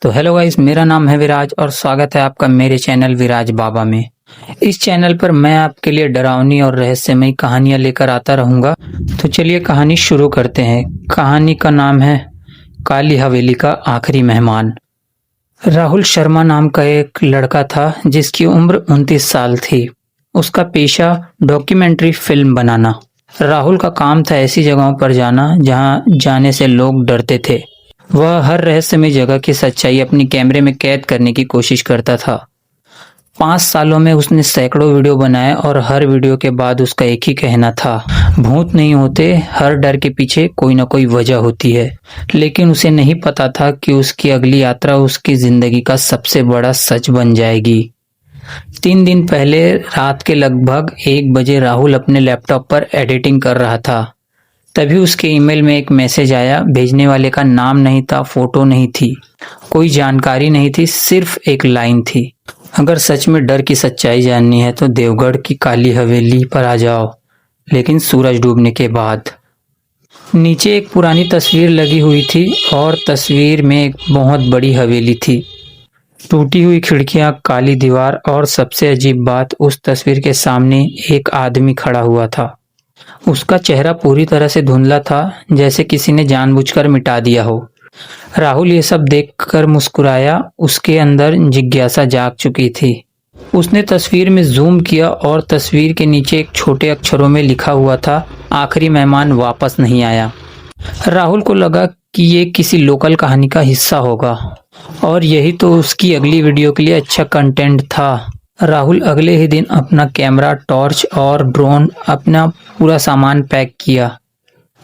तो hello guys, मेरा नाम है विराज और स्वागत है आपका मेरे चैनल विराज बाबा में। इस चैनल पर मैं आपके लिए डरावनी और रहस्यमयी कहानियां लेकर आता रहूंगा। तो चलिए कहानी शुरू करते हैं। कहानी का नाम है काली हवेली का आखिरी मेहमान। राहुल शर्मा नाम का एक लड़का था जिसकी उम्र 29 साल थी। उसका पेशा डॉक्यूमेंट्री फिल्म बनाना। राहुल का काम था ऐसी जगहों पर जाना जहां जाने से लोग डरते थे। वह हर रहस्यमय जगह की सच्चाई अपनी कैमरे में कैद करने की कोशिश करता था। 5 सालों में उसने सैकड़ों वीडियो बनाए और हर वीडियो के बाद उसका एक ही कहना था, भूत नहीं होते, हर डर के पीछे कोई ना कोई वजह होती है। लेकिन उसे नहीं पता था कि उसकी अगली यात्रा उसकी जिंदगी का सबसे बड़ा सच बन जाएगी। 3 दिन पहले रात के लगभग 1 बजे राहुल अपने लैपटॉप पर एडिटिंग कर रहा था। तभी उसके ईमेल में एक मैसेज आया। भेजने वाले का नाम नहीं था, फोटो नहीं थी, कोई जानकारी नहीं थी, सिर्फ एक लाइन थी, अगर सच में डर की सच्चाई जाननी है तो देवगढ़ की काली हवेली पर आ जाओ, लेकिन सूरज डूबने के बाद। नीचे एक पुरानी तस्वीर लगी हुई थी और तस्वीर में एक बहुत बड़ी हवेली थी। टूटी हुई खिड़कियां, काली दीवार और सबसे अजीब बात, उस तस्वीर के सामने एक आदमी खड़ा हुआ था। उसका चेहरा पूरी तरह से धुंधला था, जैसे किसी ने जानबूझकर मिटा दिया हो। राहुल ये सब देखकर मुस्कुराया। उसके अंदर जिज्ञासा जाग चुकी थी। उसने तस्वीर में जूम किया और तस्वीर के नीचे एक छोटे अक्षरों में लिखा हुआ था, आखिरी मेहमान वापस नहीं आया। राहुल को लगा कि ये किसी लोकल कहानी का हिस्सा होगा और यही तो उसकी अगली वीडियो के लिए अच्छा कंटेंट था। राहुल अगले ही दिन अपना कैमरा, टॉर्च और ड्रोन, अपना पूरा सामान पैक किया।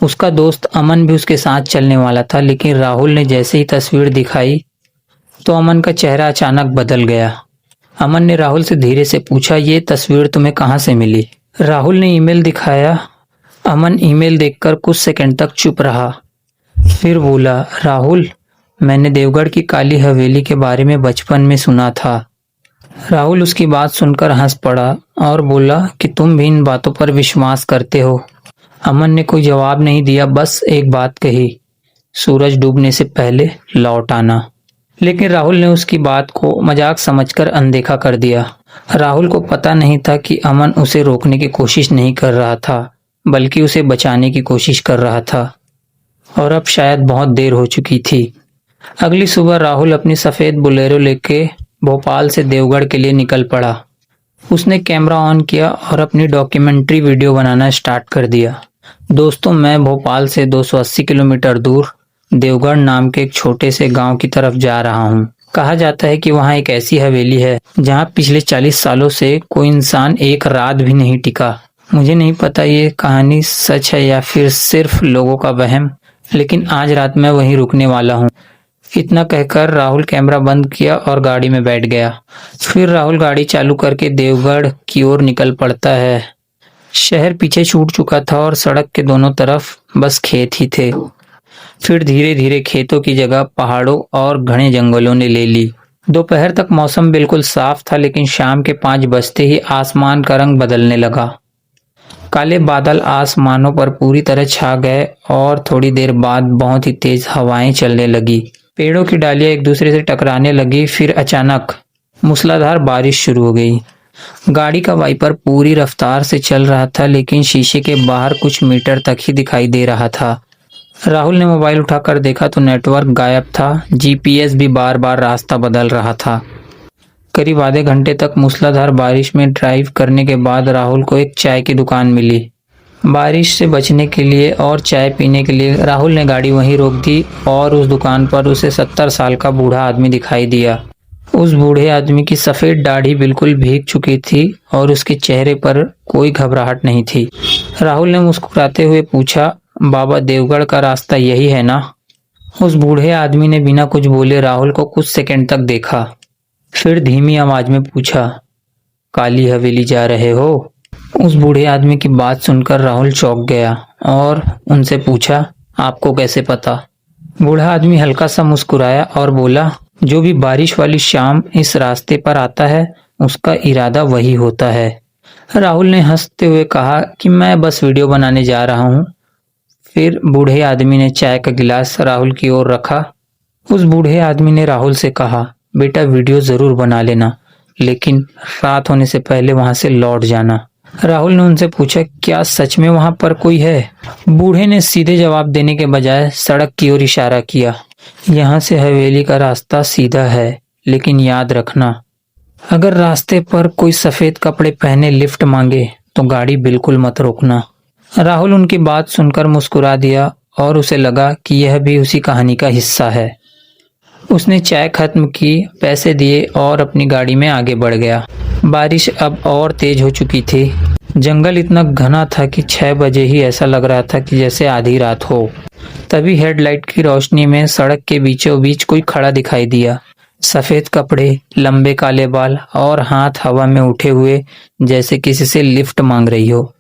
उसका दोस्त अमन भी उसके साथ चलने वाला था, लेकिन राहुल ने जैसे ही तस्वीर दिखाई तो अमन का चेहरा अचानक बदल गया। अमन ने राहुल से धीरे से पूछा, ये तस्वीर तुम्हें कहाँ से मिली? राहुल ने ईमेल दिखाया। अमन ईमेल देखकर कुछ सेकंड तक चुप रहा, फिर बोला, राहुल, मैंने देवगढ़ की काली हवेली के बारे में बचपन में सुना था। राहुल उसकी बात सुनकर हंस पड़ा और बोला कि तुम भी इन बातों पर विश्वास करते हो? अमन ने कोई जवाब नहीं दिया, बस एक बात कही, सूरज डूबने से पहले लौट आना। लेकिन राहुल ने उसकी बात को मजाक समझकर अनदेखा कर दिया। राहुल को पता नहीं था कि अमन उसे रोकने की कोशिश नहीं कर रहा था, बल्कि उसे बचाने की कोशिश कर रहा था। और अब शायद बहुत देर हो चुकी थी। अगली सुबह राहुल अपनी सफेद बोलेरो लेके भोपाल से देवगढ़ के लिए निकल पड़ा। उसने कैमरा ऑन किया और अपनी डॉक्यूमेंट्री वीडियो बनाना स्टार्ट कर दिया। दोस्तों, मैं भोपाल से 280 किलोमीटर दूर देवगढ़ नाम के एक छोटे से गांव की तरफ जा रहा हूं। कहा जाता है कि वहां एक ऐसी हवेली है जहां पिछले 40 सालों से कोई इंसान एक रात भी नहीं टिका। मुझे नहीं पता ये कहानी सच है या फिर सिर्फ लोगों का वहम, लेकिन आज रात मैं वहीं रुकने वाला हूँ। इतना कहकर राहुल कैमरा बंद किया और गाड़ी में बैठ गया। फिर राहुल गाड़ी चालू करके देवगढ़ की ओर निकल पड़ता है। शहर पीछे छूट चुका था और सड़क के दोनों तरफ बस खेत ही थे। फिर धीरे धीरे खेतों की जगह पहाड़ों और घने जंगलों ने ले ली। दोपहर तक मौसम बिल्कुल साफ था, लेकिन शाम के 5 बजते ही आसमान का रंग बदलने लगा। काले बादल आसमानों पर पूरी तरह छा गए और थोड़ी देर बाद बहुत ही तेज हवाएं चलने लगी। पेड़ों की डालियां एक दूसरे से टकराने लगी। फिर अचानक मूसलाधार बारिश शुरू हो गई। गाड़ी का वाइपर पूरी रफ्तार से चल रहा था, लेकिन शीशे के बाहर कुछ मीटर तक ही दिखाई दे रहा था। राहुल ने मोबाइल उठाकर देखा तो नेटवर्क गायब था। जीपीएस भी बार बार रास्ता बदल रहा था। करीब आधे घंटे तक मूसलाधार बारिश में ड्राइव करने के बाद राहुल को एक चाय की दुकान मिली। बारिश से बचने के लिए और चाय पीने के लिए राहुल ने गाड़ी वहीं रोक दी और उस दुकान पर उसे 70 साल का बूढ़ा आदमी दिखाई दिया। उस बूढ़े आदमी की सफेद दाढ़ी बिल्कुल भीग चुकी थी और उसके चेहरे पर कोई घबराहट नहीं थी। राहुल ने मुस्कुराते हुए पूछा, बाबा, देवगढ़ का रास्ता यही है ना? उस बूढ़े आदमी ने बिना कुछ बोले राहुल को कुछ सेकंड तक देखा, फिर धीमी आवाज में पूछा, काली हवेली जा रहे हो? उस बूढ़े आदमी की बात सुनकर राहुल चौंक गया और उनसे पूछा, आपको कैसे पता? बूढ़ा आदमी हल्का सा मुस्कुराया और बोला, जो भी बारिश वाली शाम इस रास्ते पर आता है उसका इरादा वही होता है। राहुल ने हंसते हुए कहा कि मैं बस वीडियो बनाने जा रहा हूँ। फिर बूढ़े आदमी ने चाय का गिलास राहुल की ओर रखा उस बूढ़े आदमी ने राहुल से कहा, बेटा वीडियो जरूर बना लेना, लेकिन रात होने से पहले वहां से लौट जाना। राहुल ने उनसे पूछा, क्या सच में वहां पर कोई है? बूढ़े ने सीधे जवाब देने के बजाय सड़क की ओर इशारा किया। यहाँ से हवेली का रास्ता सीधा है, लेकिन याद रखना, अगर रास्ते पर कोई सफेद कपड़े पहने लिफ्ट मांगे तो गाड़ी बिल्कुल मत रोकना। राहुल उनकी बात सुनकर मुस्कुरा दिया और उसे लगा कि यह भी उसी कहानी का हिस्सा है। उसने चाय खत्म की, पैसे दिए और अपनी गाड़ी में आगे बढ़ गया। बारिश अब और तेज हो चुकी थी। जंगल इतना घना था कि 6 बजे ही ऐसा लग रहा था कि जैसे आधी रात हो। तभी हेडलाइट की रोशनी में सड़क के बीचों बीच कोई खड़ा दिखाई दिया। सफेद कपड़े, लंबे काले बाल और हाथ हवा में उठे हुए, जैसे किसी से लिफ्ट मांग रही हो।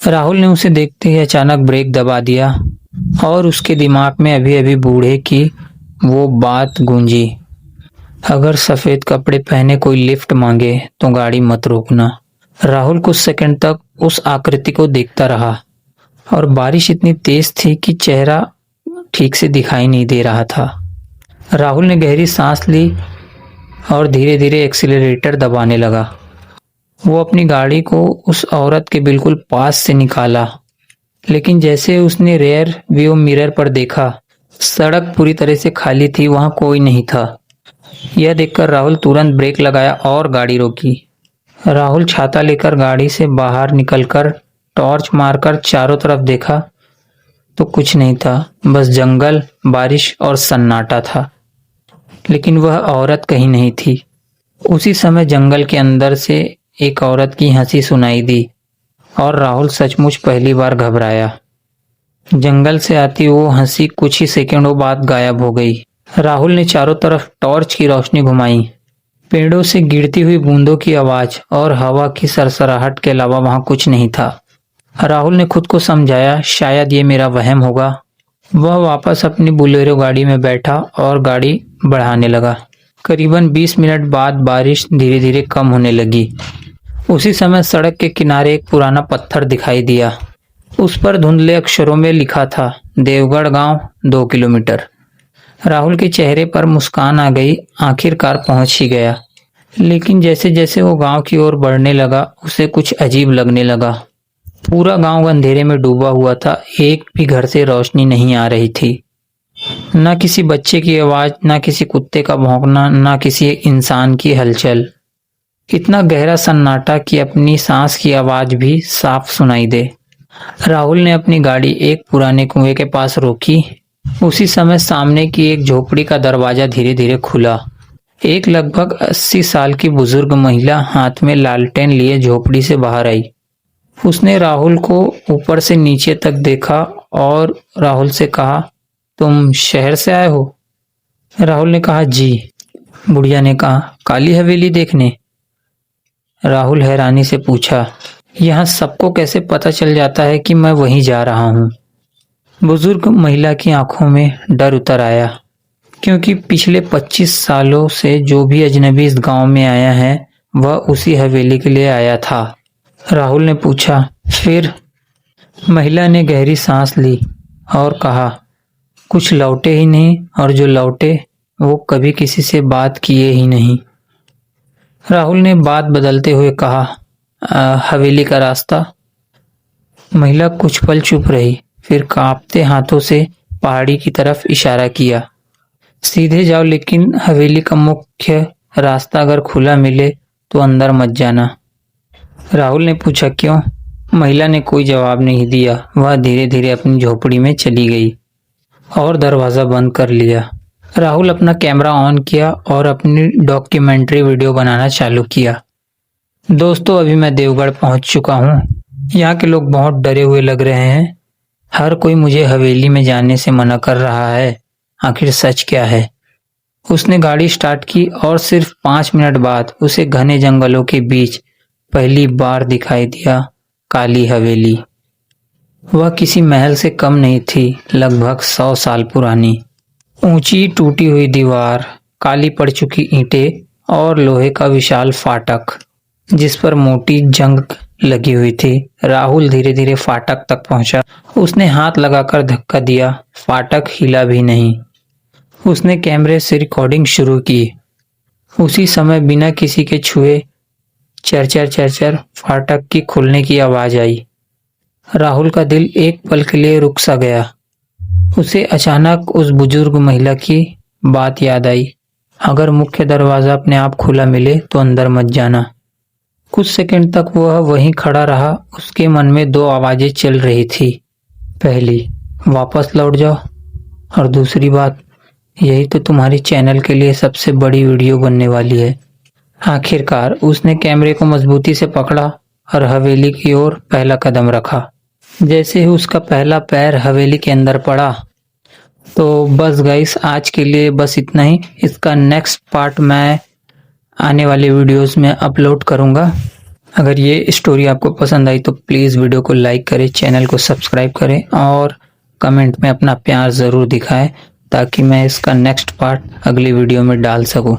राहुल ने उसे देखते ही अचानक ब्रेक दबा दिया और उसके दिमाग में अभी अभी बूढ़े की वो बात गूंजी, अगर सफेद कपड़े पहने कोई लिफ्ट मांगे तो गाड़ी मत रोकना। राहुल कुछ सेकंड तक उस आकृति को देखता रहा और बारिश इतनी तेज थी कि चेहरा ठीक से दिखाई नहीं दे रहा था। राहुल ने गहरी सांस ली और धीरे धीरे एक्सीलरेटर दबाने लगा। वो अपनी गाड़ी को उस औरत के बिल्कुल पास से निकाला, लेकिन जैसे उसने रेयर व्यू मिरर पर देखा, सड़क पूरी तरह से खाली थी, वहां कोई नहीं था। यह देखकर राहुल तुरंत ब्रेक लगाया और गाड़ी रोकी। राहुल छाता लेकर गाड़ी से बाहर निकलकर टॉर्च मारकर चारों तरफ देखा तो कुछ नहीं था, बस जंगल, बारिश और सन्नाटा था। लेकिन वह औरत कहीं नहीं थी। उसी समय जंगल के अंदर से एक औरत की हंसी सुनाई दी और राहुल सचमुच पहली बार घबराया। जंगल से आती वो हंसी कुछ ही सेकंडों बाद गायब हो गई। राहुल ने चारों तरफ टॉर्च की रोशनी घुमाई। पेड़ों से गिरती हुई बूंदों की आवाज और हवा की सरसराहट के अलावा वहां कुछ नहीं था। राहुल ने खुद को समझाया, शायद ये मेरा वहम होगा। वह वापस अपनी बुलेरो गाड़ी में बैठा और गाड़ी बढ़ाने लगा। करीबन 20 मिनट बाद बारिश धीरे धीरे कम होने लगी। उसी समय सड़क के किनारे एक पुराना पत्थर दिखाई दिया। उस पर धुंधले अक्षरों में लिखा था, देवगढ़ गांव 2 किलोमीटर। राहुल के चेहरे पर मुस्कान आ गई, आखिरकार पहुंच ही गया। लेकिन जैसे जैसे वो गांव की ओर बढ़ने लगा, उसे कुछ अजीब लगने लगा। पूरा गांव अंधेरे में डूबा हुआ था, एक भी घर से रोशनी नहीं आ रही थी। न किसी बच्चे की आवाज, न किसी कुत्ते का भौंकना, न किसी इंसान की हलचल। इतना गहरा सन्नाटा कि अपनी सांस की आवाज भी साफ सुनाई दे। राहुल ने अपनी गाड़ी एक पुराने कुएं के पास रोकी। उसी समय सामने की एक झोपड़ी का दरवाजा धीरे धीरे खुला। एक लगभग 80 साल की बुजुर्ग महिला हाथ में लालटेन लिए झोपड़ी से बाहर आई। उसने राहुल को ऊपर से नीचे तक देखा और राहुल से कहा, तुम शहर से आए हो? राहुल ने कहा, जी। बुढ़िया ने कहा, काली हवेली देखने? राहुल हैरानी से पूछा, यहाँ सबको कैसे पता चल जाता है कि मैं वहीं जा रहा हूँ? बुजुर्ग महिला की आंखों में डर उतर आया, क्योंकि पिछले 25 सालों से जो भी अजनबी इस गांव में आया है वह उसी हवेली के लिए आया था। राहुल ने पूछा, फिर? महिला ने गहरी सांस ली और कहा, कुछ लौटे ही नहीं, और जो लौटे वो कभी किसी से बात किए ही नहीं। राहुल ने बात बदलते हुए कहा, हवेली का रास्ता? महिला कुछ पल चुप रही, फिर कांपते हाथों से पहाड़ी की तरफ इशारा किया, सीधे जाओ, लेकिन हवेली का मुख्य रास्ता अगर खुला मिले तो अंदर मत जाना। राहुल ने पूछा, क्यों? महिला ने कोई जवाब नहीं दिया। वह धीरे धीरे अपनी झोपड़ी में चली गई और दरवाजा बंद कर लिया। राहुल अपना कैमरा ऑन किया और अपनी डॉक्यूमेंट्री वीडियो बनाना चालू किया। दोस्तों, अभी मैं देवगढ़ पहुंच चुका हूं। यहाँ के लोग बहुत डरे हुए लग रहे हैं। हर कोई मुझे हवेली में जाने से मना कर रहा है। आखिर सच क्या है? उसने गाड़ी स्टार्ट की और सिर्फ 5 मिनट बाद उसे घने जंगलों के बीच पहली बार दिखाई दिया काली हवेली। वह किसी महल से कम नहीं थी, लगभग 100 साल पुरानी। ऊंची टूटी हुई दीवार, काली पड़ चुकी ईंटें और लोहे का विशाल फाटक जिस पर मोटी जंग लगी हुई थी। राहुल धीरे धीरे फाटक तक पहुंचा। उसने हाथ लगाकर धक्का दिया, फाटक हिला भी नहीं। उसने कैमरे से रिकॉर्डिंग शुरू की। उसी समय बिना किसी के छुए चरचर चरचर फाटक की खुलने की आवाज आई। राहुल का दिल एक पल के लिए रुक सा गया। उसे अचानक उस बुजुर्ग महिला की बात याद आई, अगर मुख्य दरवाजा अपने आप खुला मिले तो अंदर मत जाना। कुछ सेकंड तक वह वहीं खड़ा रहा। उसके मन में दो आवाजें चल रही थी। पहली, वापस लौट जाओ, और दूसरी बात, यही तो तुम्हारी चैनल के लिए सबसे बड़ी वीडियो बनने वाली है। आखिरकार उसने कैमरे को मजबूती से पकड़ा और हवेली की ओर पहला कदम रखा। जैसे ही उसका पहला पैर हवेली के अंदर पड़ा, तो बस गाइस, आज के लिए बस इतना ही। इसका नेक्स्ट पार्ट मैं आने वाले वीडियोस में अपलोड करूंगा। अगर ये स्टोरी आपको पसंद आई तो प्लीज़ वीडियो को लाइक करें, चैनल को सब्सक्राइब करें और कमेंट में अपना प्यार ज़रूर दिखाएं, ताकि मैं इसका नेक्स्ट पार्ट अगली वीडियो में डाल सकूं।